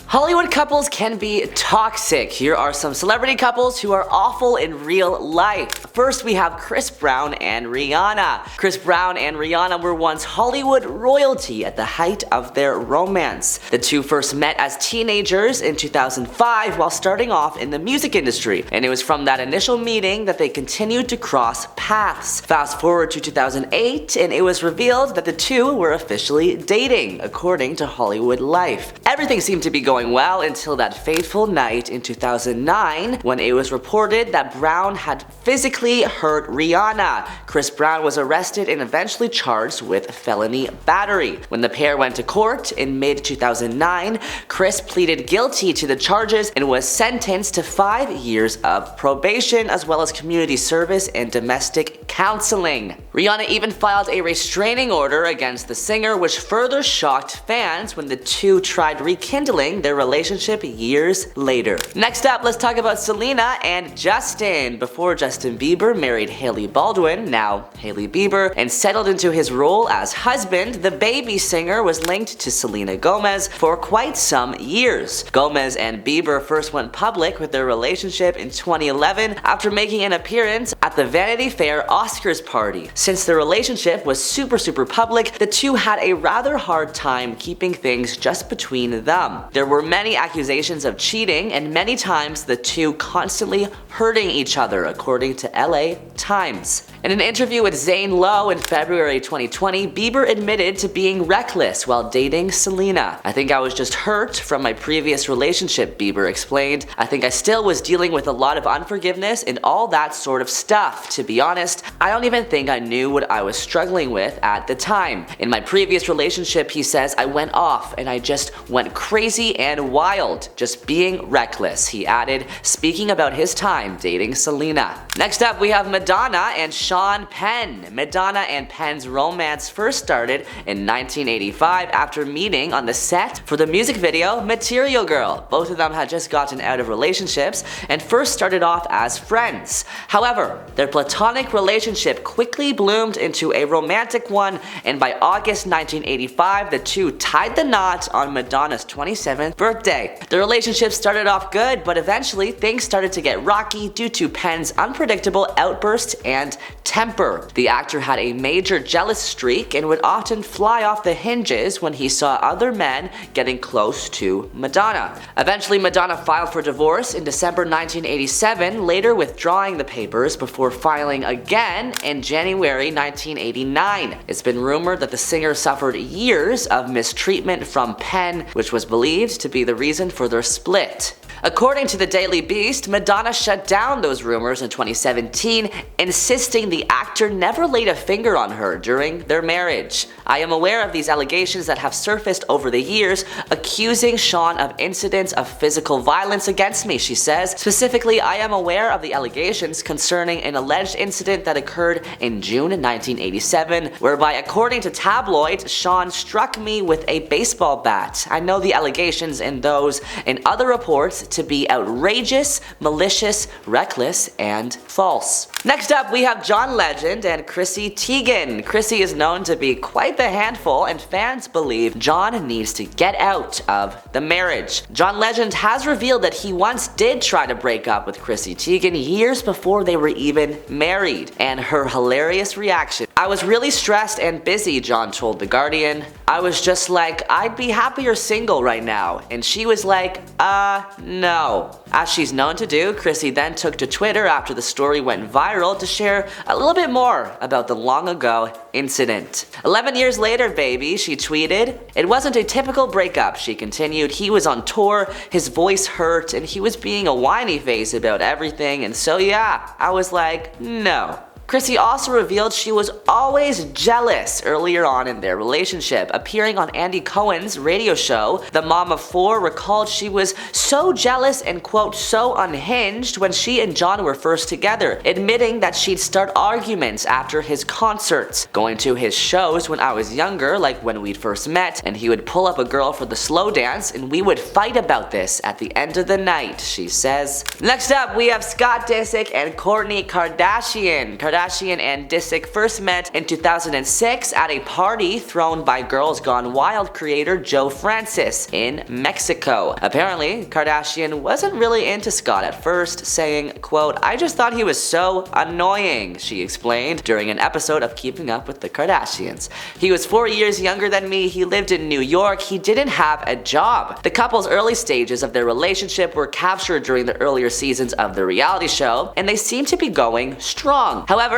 Hollywood couples can be toxic. Here are some celebrity couples who are awful in real life. First, we have Chris Brown and Rihanna. Chris Brown and Rihanna were once Hollywood royalty at the height of their romance. The two first met as teenagers in 2005 while starting off in the music industry, and it was from that initial meeting that they continued to cross paths. Fast forward to 2008, and it was revealed that the two were officially dating, according to Hollywood Life. Everything seemed to be going well until that fateful night in 2009 when it was reported that Brown had physically hurt Rihanna. Chris Brown was arrested and eventually charged with felony battery. When the pair went to court in mid-2009, Chris pleaded guilty to the charges and was sentenced to 5 years of probation as well as community service and domestic counseling. Rihanna even filed a restraining order against the singer, which further shocked fans when the two tried rekindling their relationship years later. Next up, let's talk about Selena and Justin. Before Justin Bieber married Hailey Baldwin, now Hailey Bieber, and settled into his role as husband, the baby singer was linked to Selena Gomez for quite some years. Gomez and Bieber first went public with their relationship in 2011 after making an appearance at the Vanity Fair Oscars party. Since the relationship was super public, the two had a rather hard time keeping things just between them. There were many accusations of cheating, and many times the two constantly hurting each other, according to LA Times. In an interview with Zane Lowe in February 2020, Bieber admitted to being reckless while dating Selena. "I think I was just hurt from my previous relationship," Bieber explained. "I think I still was dealing with a lot of unforgiveness and all that sort of stuff. To be honest, I don't even think I knew what I was struggling with at the time. In my previous relationship," he says, "I went off and I just went crazy and wild, just being reckless," he added, speaking about his time dating Selena. Next up, we have Madonna and Sean Penn. Madonna and Penn's romance first started in 1985 after meeting on the set for the music video Material Girl. Both of them had just gotten out of relationships and first started off as friends. However, their platonic relationship quickly bloomed into a romantic one, and by August 1985, the two tied the knot on Madonna's 27th birthday. The relationship started off good, but eventually things started to get rocky due to Penn's unpredictable outbursts and temper. The actor had a major jealous streak and would often fly off the hinges when he saw other men getting close to Madonna. Eventually, Madonna filed for divorce in December 1987, later withdrawing the papers before filing again in January 1989. It's been rumored that the singer suffered years of mistreatment from Penn, which was believed to be the reason for their split. According to the Daily Beast, Madonna shut down those rumors in 2017, insisting the actor never laid a finger on her during their marriage. "I am aware of these allegations that have surfaced over the years, accusing Sean of incidents of physical violence against me," she says. "Specifically, I am aware of the allegations concerning an alleged incident that occurred in June 1987, whereby, according to tabloids, Sean struck me with a baseball bat. I know the allegations in those and other reports to be outrageous, malicious, reckless, and false." Next up, we have John Legend and Chrissy Teigen. Chrissy is known to be quite the handful, and fans believe John needs to get out of the marriage. John Legend has revealed that he once did try to break up with Chrissy Teigen years before they were even married, and her hilarious reaction: "I was really stressed and busy," John told The Guardian. "I was just like, I'd be happier single right now." And she was like, no. As she's known to do, Chrissy then took to Twitter after the story went viral to share a little bit more about the long ago incident. 11 years later, baby, she tweeted. "It wasn't a typical breakup," she continued. "He was on tour, his voice hurt, and he was being a whiny face about everything, and so yeah, I was like, no." Chrissy also revealed she was always jealous earlier on in their relationship. Appearing on Andy Cohen's radio show, the mom of four recalled she was so jealous and, quote, so unhinged when she and John were first together, admitting that she'd start arguments after his concerts, going to his shows when I was younger, like when we'd first met, and he would pull up a girl for the slow dance and we would fight about this at the end of the night, she says. Next up, we have Scott Disick and Kourtney Kardashian. Kardashian and Disick first met in 2006 at a party thrown by Girls Gone Wild creator Joe Francis in Mexico. Apparently, Kardashian wasn't really into Scott at first, saying, quote, "I just thought he was so annoying," she explained during an episode of Keeping Up with the Kardashians. "He was 4 years younger than me, he lived in New York, he didn't have a job." The couple's early stages of their relationship were captured during the earlier seasons of the reality show, and they seem to be going strong. However,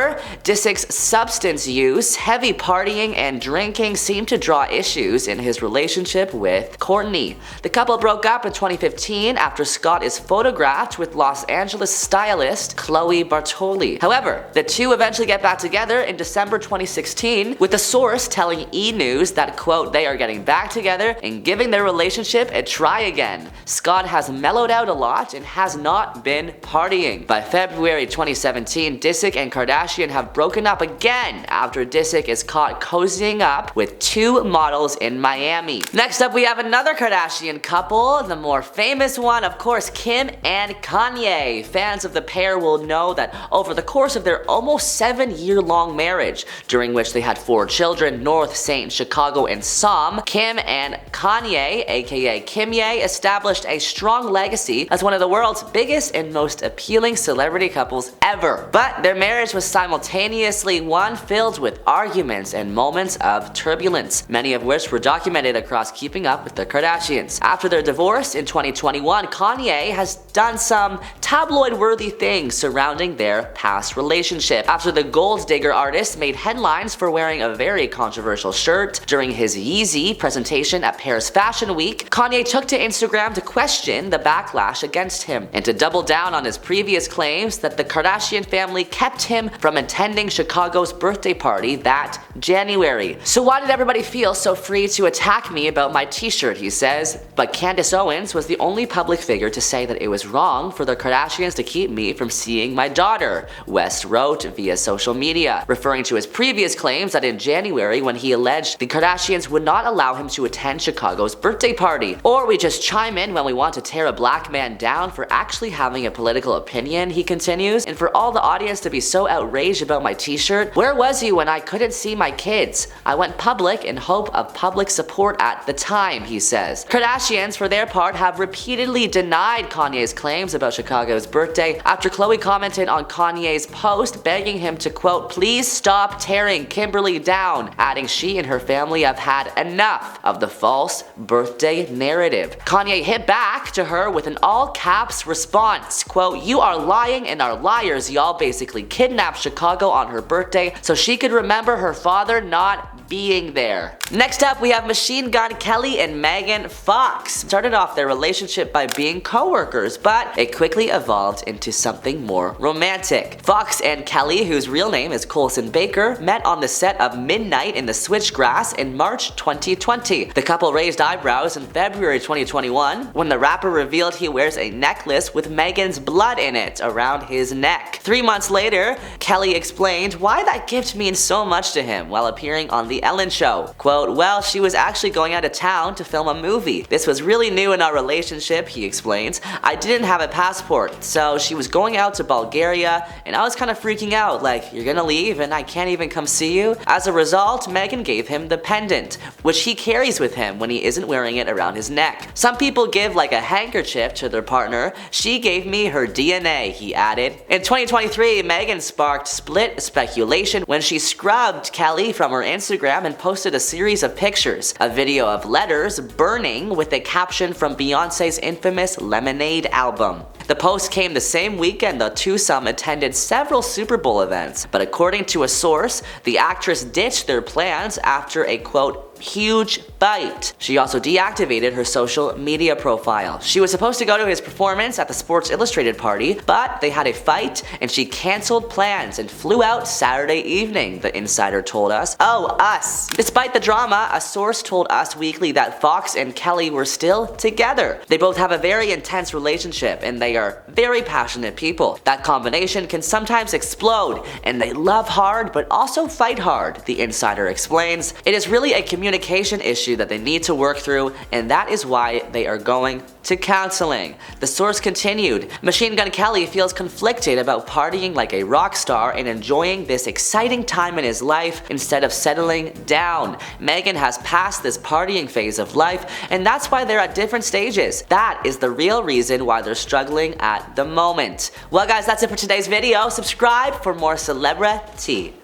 Disick's substance use, heavy partying, and drinking seemed to draw issues in his relationship with Kourtney. The couple broke up in 2015 after Scott is photographed with Los Angeles stylist Chloe Bartoli. However, the two eventually get back together in December 2016, with a source telling E! News that, quote, "They are getting back together and giving their relationship a try again. Scott has mellowed out a lot and has not been partying." By February 2017, Disick and Kardashian have broken up again after Disick is caught cozying up with two models in Miami. Next up, we have another Kardashian couple, the more famous one, of course, Kim and Kanye. Fans of the pair will know that over the course of their almost 7-year-long marriage, during which they had 4 children, North, Saint, Chicago, and Som, Kim and Kanye, aka Kimye, established a strong legacy as one of the world's biggest and most appealing celebrity couples ever. But their marriage was simultaneously one filled with arguments and moments of turbulence, many of which were documented across Keeping Up with the Kardashians. After their divorce in 2021, Kanye has done some tabloid-worthy things surrounding their past relationship. After the gold digger artist made headlines for wearing a very controversial shirt during his Yeezy presentation at Paris Fashion Week, Kanye took to Instagram to question the backlash against him and to double down on his previous claims that the Kardashian family kept him from attending Chicago's birthday party that January. "So why did everybody feel so free to attack me about my t-shirt?" he says. But Candace Owens was the only public figure to say that it was wrong for the Kardashians to keep me from seeing my daughter, West wrote via social media, referring to his previous claims that in January when he alleged the Kardashians would not allow him to attend Chicago's birthday party. "Or we just chime in when we want to tear a black man down for actually having a political opinion," he continues, "and for all the audience to be so outraged about my t-shirt, where was you when I couldn't see my kids? I went public in hope of public support at the time," he says. Kardashians, for their part, have repeatedly denied Kanye's claims about Chicago's birthday after Khloe commented on Kanye's post begging him to, quote, "Please stop tearing Kimberly down," adding she and her family have had enough of the false birthday narrative. Kanye hit back to her with an all-caps response, quote, "You are lying and are liars, y'all basically kidnapped Chicago on her birthday so she could remember her father not being there." Next up, we have Machine Gun Kelly and Megan Fox. Started off their relationship by being co-workers, but it quickly evolved into something more romantic. Fox and Kelly, whose real name is Colson Baker, met on the set of Midnight in the Switchgrass in March 2020. The couple raised eyebrows in February 2021 when the rapper revealed he wears a necklace with Megan's blood in it around his neck. 3 months later, Kelly explained why that gift means so much to him while appearing on The Ellen Show. Quote, "Well, she was actually going out of town to film a movie. This was really new in our relationship," he explains. "I didn't have a passport, so she was going out to Bulgaria, and I was kind of freaking out, like, you're gonna leave and I can't even come see you?" As a result, Megan gave him the pendant, which he carries with him when he isn't wearing it around his neck. "Some people give like a handkerchief to their partner. She gave me her DNA," he added. In 2023, Megan sparked split speculation when she scrubbed Kelly from her Instagram and posted a series of pictures, a video of letters burning with a caption from Beyonce's infamous Lemonade album. The post came the same weekend the twosome attended several Super Bowl events, but according to a source, the actress ditched their plans after a, quote, huge fight. She also deactivated her social media profile. She was supposed to go to his performance at the Sports Illustrated party, but they had a fight and she canceled plans and flew out Saturday evening, the insider told us. Oh, us. Despite the drama, a source told Us Weekly that Fox and Kelly were still together. They both have a very intense relationship and they are very passionate people. That combination can sometimes explode and they love hard but also fight hard, the insider explains. It is really a communication communication issue that they need to work through, and that is why they are going to counseling. The source continued, Machine Gun Kelly feels conflicted about partying like a rock star and enjoying this exciting time in his life instead of settling down. Megan has passed this partying phase of life, and that's why they're at different stages. That is the real reason why they're struggling at the moment. Well guys, that's it for today's video. Subscribe for more celebrity.